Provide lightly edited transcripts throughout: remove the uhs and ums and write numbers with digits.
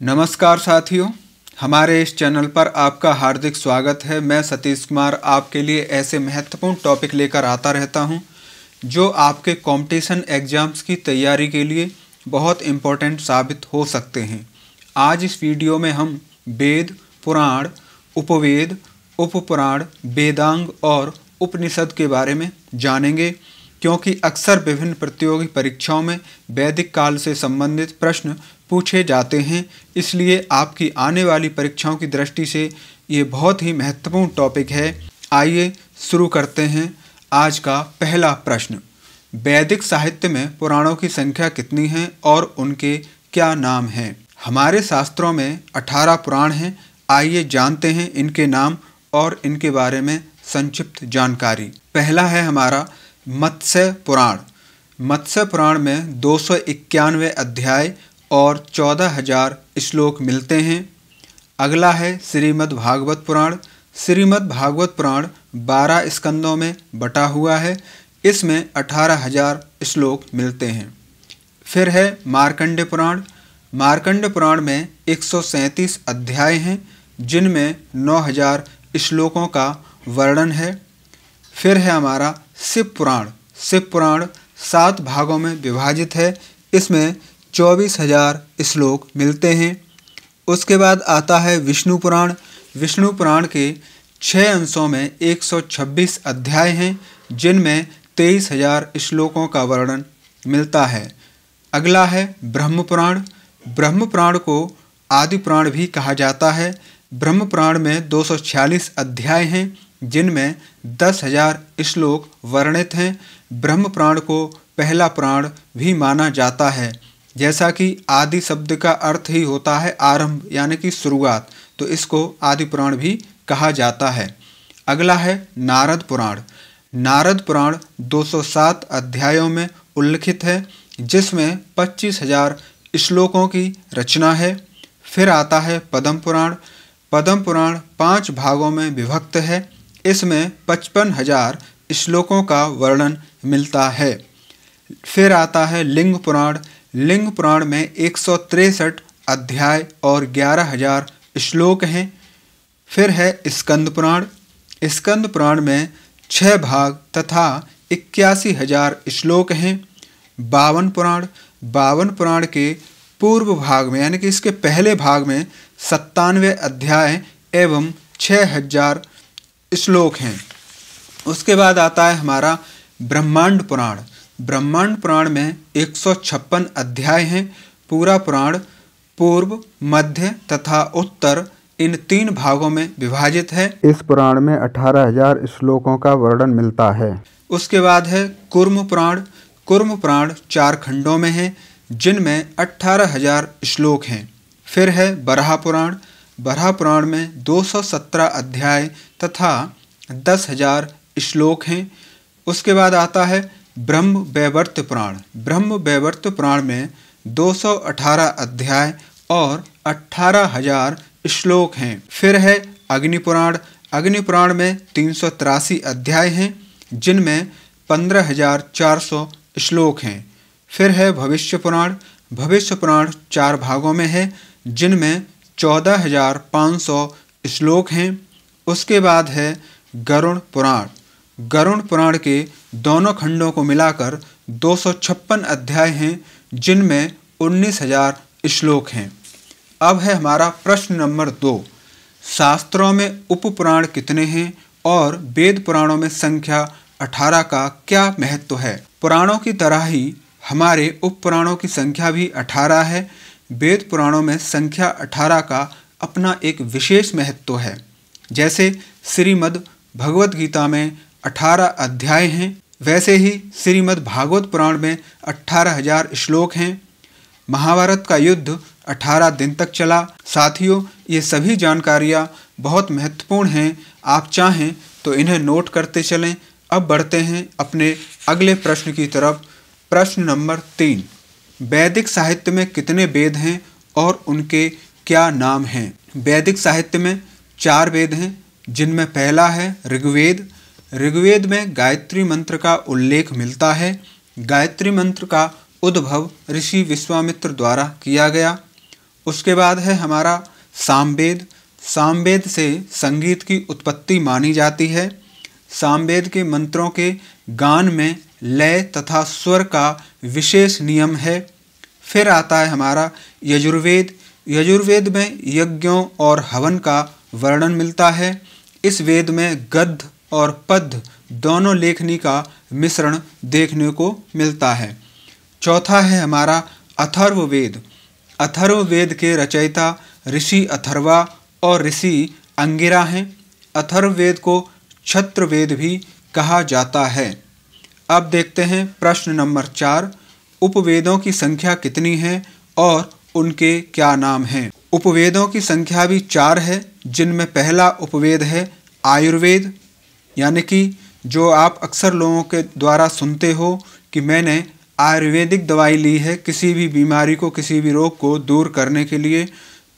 नमस्कार साथियों, हमारे इस चैनल पर आपका हार्दिक स्वागत है। मैं सतीश कुमार आपके लिए ऐसे महत्वपूर्ण टॉपिक लेकर आता रहता हूं, जो आपके कंपटीशन एग्जाम्स की तैयारी के लिए बहुत इम्पोर्टेंट साबित हो सकते हैं। आज इस वीडियो में हम वेद, पुराण, उपवेद, उपपुराण, वेदांग और उपनिषद के बारे में जानेंगे, क्योंकि अक्सर विभिन्न प्रतियोगी परीक्षाओं में वैदिक काल से संबंधित प्रश्न पूछे जाते हैं। इसलिए आपकी आने वाली परीक्षाओं की दृष्टि से ये बहुत ही महत्वपूर्ण टॉपिक है। आइए शुरू करते हैं आज का पहला प्रश्न। वैदिक साहित्य में पुराणों की संख्या कितनी है और उनके क्या नाम हैं? हमारे शास्त्रों में 18 पुराण हैं। आइए जानते हैं इनके नाम और इनके बारे में संक्षिप्त जानकारी। पहला है हमारा मत्स्य पुराण। मत्स्य पुराण में 291 अध्याय और 14,000 श्लोक मिलते हैं। अगला है श्रीमद् भागवत पुराण। श्रीमद् भागवत पुराण 12 स्कंदों में बटा हुआ है। इसमें 18,000 श्लोक मिलते हैं। फिर है मार्कंडेय पुराण। मार्कंडेय पुराण में 137 अध्याय हैं, जिनमें 9,000 श्लोकों का वर्णन है। फिर है हमारा शिव पुराण। शिव पुराण 7 भागों में विभाजित है। इसमें 24,000 श्लोक मिलते हैं। उसके बाद आता है विष्णु पुराण। विष्णु पुराण के 6 अंशों में 126 अध्याय हैं, जिनमें 23,000 श्लोकों का वर्णन मिलता है। अगला है ब्रह्म पुराण। ब्रह्म पुराण को आदि पुराण भी कहा जाता है। ब्रह्म पुराण में 246 अध्याय हैं, जिनमें 10,000 श्लोक वर्णित हैं। ब्रह्म पुराण को पहला पुराण भी माना जाता है, जैसा कि आदि शब्द का अर्थ ही होता है आरंभ, यानी कि शुरुआत, तो इसको आदि पुराण भी कहा जाता है। अगला है नारद पुराण। नारद पुराण 207 अध्यायों में उल्लिखित है, जिसमें 25,000 श्लोकों की रचना है। फिर आता है पद्म पुराण। पद्म पुराण 5 भागों में विभक्त है। इसमें 55,000 श्लोकों का वर्णन मिलता है। फिर आता है लिंग पुराण। लिंग पुराण में 163 अध्याय और 11,000 श्लोक हैं। फिर है स्कंद पुराण। स्कंद पुराण में 6 भाग तथा 81,000 श्लोक हैं। बावन पुराण। बावन पुराण के पूर्व भाग में, यानी कि इसके पहले भाग में 97 अध्याय एवं 6,000 श्लोक हैं। उसके बाद आता है हमारा ब्रह्मांड पुराण। ब्रह्मांड पुराण में 156 अध्याय हैं। पूरा पुराण पूर्व, मध्य तथा उत्तर इन 3 भागों में विभाजित है। इस पुराण में 18,000 श्लोकों का वर्णन मिलता है। उसके बाद है कूर्म पुराण। कूर्म पुराण 4 खंडों में है, जिनमें 18,000 श्लोक हैं। फिर है बराह पुराण। बराह पुराण में 217 अध्याय तथा 10,000 श्लोक हैं। उसके बाद आता है ब्रह्म वैवर्त पुराण। ब्रह्म वैवर्त पुराण में 218 अध्याय और 18,000 श्लोक हैं। फिर है अग्नि पुराण। अग्नि पुराण में 383 अध्याय हैं, जिनमें 15,400 श्लोक हैं। फिर है भविष्य पुराण। भविष्य पुराण 4 भागों में है, जिनमें 14,500 श्लोक हैं। उसके बाद है गरुड़ पुराण। गरुड़ पुराण के दोनों खंडों को मिलाकर 256 अध्याय हैं, जिनमें 19,000 श्लोक हैं। अब है हमारा प्रश्न नंबर 2। शास्त्रों में उपपुराण कितने हैं और वेद पुराणों में संख्या 18 का क्या महत्व है? पुराणों की तरह ही हमारे उपपुराणों की संख्या भी 18 है। वेद पुराणों में संख्या 18 का अपना एक विशेष महत्व है। जैसे श्रीमद् भगवत गीता में 18 अध्याय हैं, वैसे ही श्रीमद् भागवत पुराण में 18,000 श्लोक हैं। महाभारत का युद्ध 18 दिन तक चला। साथियों, ये सभी जानकारियाँ बहुत महत्वपूर्ण हैं। आप चाहें तो इन्हें नोट करते चलें। अब बढ़ते हैं अपने अगले प्रश्न की तरफ। प्रश्न नंबर 3। वैदिक साहित्य में कितने वेद हैं और उनके क्या नाम हैं? वैदिक साहित्य में 4 वेद हैं, जिनमें पहला है ऋग्वेद। ऋग्वेद में गायत्री मंत्र का उल्लेख मिलता है। गायत्री मंत्र का उद्भव ऋषि विश्वामित्र द्वारा किया गया। उसके बाद है हमारा सामवेद। सामवेद से संगीत की उत्पत्ति मानी जाती है। सामवेद के मंत्रों के गान में लय तथा स्वर का विशेष नियम है। फिर आता है हमारा यजुर्वेद। यजुर्वेद में यज्ञों और हवन का वर्णन मिलता है। इस वेद में गद्य और पद्य दोनों लेखनी का मिश्रण देखने को मिलता है। चौथा है हमारा अथर्ववेद। अथर्ववेद के रचयिता ऋषि अथर्वा और ऋषि अंगिरा हैं। अथर्ववेद को क्षत्रवेद भी कहा जाता है। अब देखते हैं प्रश्न नंबर 4। उपवेदों की संख्या कितनी है और उनके क्या नाम हैं? उपवेदों की संख्या भी 4 है, जिनमें पहला उपवेद है आयुर्वेद, यानी कि जो आप अक्सर लोगों के द्वारा सुनते हो कि मैंने आयुर्वेदिक दवाई ली है किसी भी बीमारी को, किसी भी रोग को दूर करने के लिए।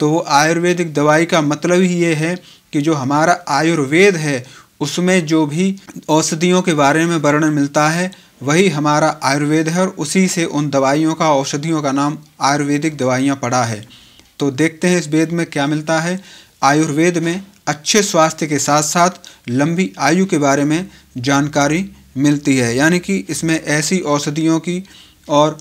तो वो आयुर्वेदिक दवाई का मतलब ही ये है कि जो हमारा आयुर्वेद है उसमें जो भी औषधियों के बारे में वर्णन मिलता है वही हमारा आयुर्वेद है, और उसी से उन दवाइयों का, औषधियों का नाम आयुर्वेदिक दवाइयाँ पड़ा है। तो देखते हैं इस वेद में क्या मिलता है। आयुर्वेद में अच्छे स्वास्थ्य के साथ साथ लंबी आयु के बारे में जानकारी मिलती है, यानी कि इसमें ऐसी औषधियों की और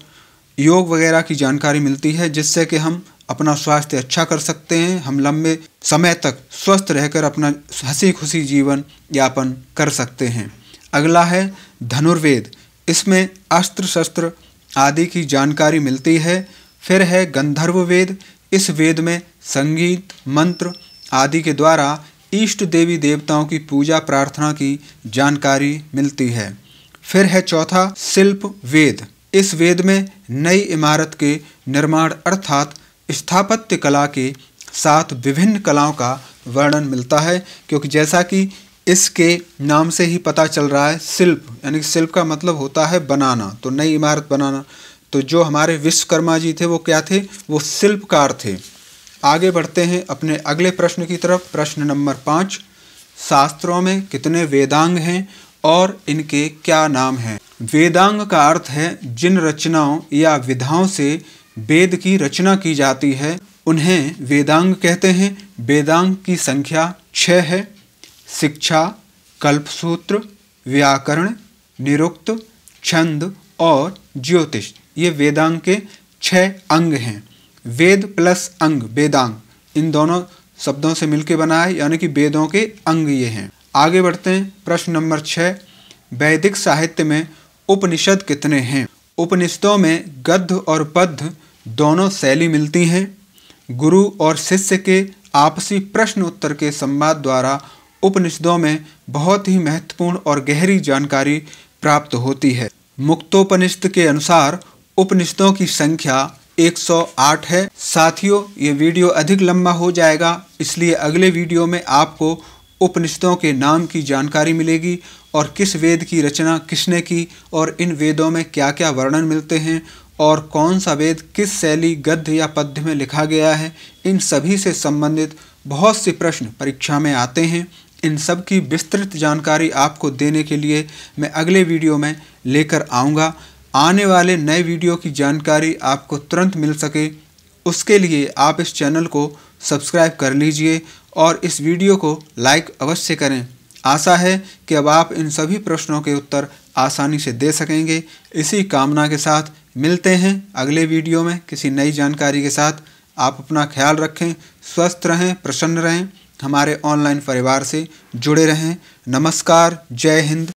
योग वगैरह की जानकारी मिलती है जिससे कि हम अपना स्वास्थ्य अच्छा कर सकते हैं, हम लंबे समय तक स्वस्थ रहकर अपना हंसी खुशी जीवन यापन कर सकते हैं। अगला है धनुर्वेद। इसमें अस्त्र शस्त्र आदि की जानकारी मिलती है। फिर है गंधर्व वेद। इस वेद में संगीत, मंत्र आदि के द्वारा इष्ट देवी देवताओं की पूजा प्रार्थना की जानकारी मिलती है। फिर है चौथा शिल्प वेद। इस वेद में नई इमारत के निर्माण अर्थात स्थापत्य कला के साथ विभिन्न कलाओं का वर्णन मिलता है, क्योंकि जैसा कि इसके नाम से ही पता चल रहा है शिल्प, यानी शिल्प का मतलब होता है बनाना, तो नई इमारत बनाना। तो जो हमारे विश्वकर्मा जी थे वो क्या थे? वो शिल्पकार थे। आगे बढ़ते हैं अपने अगले प्रश्न की तरफ। प्रश्न नंबर 5। शास्त्रों में कितने वेदांग हैं और इनके क्या नाम हैं? वेदांग का अर्थ है जिन रचनाओं या विधाओं से वेद की रचना की जाती है उन्हें वेदांग कहते हैं। वेदांग की संख्या 6 है। शिक्षा, कल्पसूत्र, व्याकरण, निरुक्त, छंद और ज्योतिष, ये वेदांग के 6 अंग हैं। वेद प्लस अंग, वेदांग, इन दोनों शब्दों से मिलकर बना है, यानी कि वेदों के अंग ये हैं। आगे बढ़ते हैं। प्रश्न नंबर 6। वैदिक साहित्य में उपनिषद कितने हैं? उपनिषदों में गद्य और पद्य दोनों शैली मिलती हैं। गुरु और शिष्य के आपसी प्रश्न उत्तर के संवाद द्वारा उपनिषदों में बहुत ही महत्वपूर्ण और गहरी जानकारी प्राप्त होती है। मुक्तोपनिषद के अनुसार उपनिषदों की संख्या 108 है। साथियों, ये वीडियो अधिक लंबा हो जाएगा, इसलिए अगले वीडियो में आपको उपनिषदों के नाम की जानकारी मिलेगी और किस वेद की रचना किसने की और इन वेदों में क्या क्या वर्णन मिलते हैं और कौन सा वेद किस शैली, गद्य या पद्य में लिखा गया है। इन सभी से संबंधित बहुत से प्रश्न परीक्षा में आते हैं। इन सब की विस्तृत जानकारी आपको देने के लिए मैं अगले वीडियो में लेकर आऊँगा। आने वाले नए वीडियो की जानकारी आपको तुरंत मिल सके, उसके लिए आप इस चैनल को सब्सक्राइब कर लीजिए और इस वीडियो को लाइक अवश्य करें। आशा है कि अब आप इन सभी प्रश्नों के उत्तर आसानी से दे सकेंगे। इसी कामना के साथ मिलते हैं अगले वीडियो में किसी नई जानकारी के साथ। आप अपना ख्याल रखें, स्वस्थ रहें, प्रसन्न रहें, हमारे ऑनलाइन परिवार से जुड़े रहें। नमस्कार, जय हिंद।